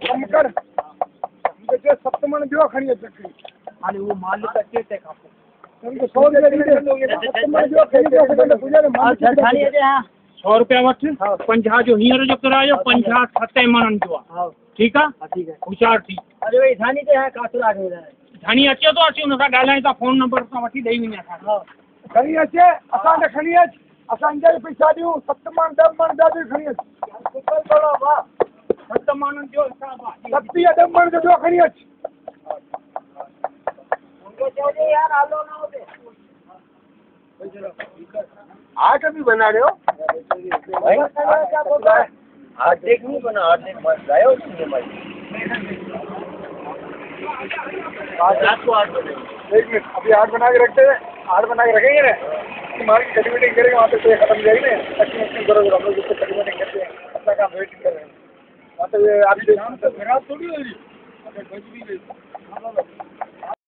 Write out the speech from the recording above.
कम कर मुझे सप्तमन दियो खणी चक्री हाली वो माल का चेक है आपको तुमको 100 रुपया दे सप्तमन दियो खणी पूजा रे माल खाली है हां 100 रुपया वठ 50 जो हींअर जो किरायो 50 7 मनन जो हां ठीक है ठीक है होशियार थी अरे भाई धानी ते है कासुरा हो रहा है धानी अचे तो अची उन सां ॻाल्हाए था फोन नंबर सां वठी ॾेई वञा हां खणी अचे असां ने खणी अच असां जे पैसा दियो सप्तमन 10 मन दा खणी अच सुपर करो वाह 7 मनन जो हिसाब आहे 10 मन जो खणी अच उनको चाहिए यार आलो ना होते आज अभी बना रहे हो भाई क्या बोल रहा है आज देख नहीं बना आज देख बस लायो नहीं भाई आज रात को 8 बजे एक मिनट अभी 8 बना के रखते हैं 8 बना के रखेंगे ना मार्केट कटी मीटिंग करेंगे वहाँ पे तो खत्म हो जाएगी ना अच्छी करोगे हम लोग जिससे कटी मीटिंग करते हैं अपना काम वेटिंग कर रहे हैं वहाँ पे आप थोड़ी हो रही है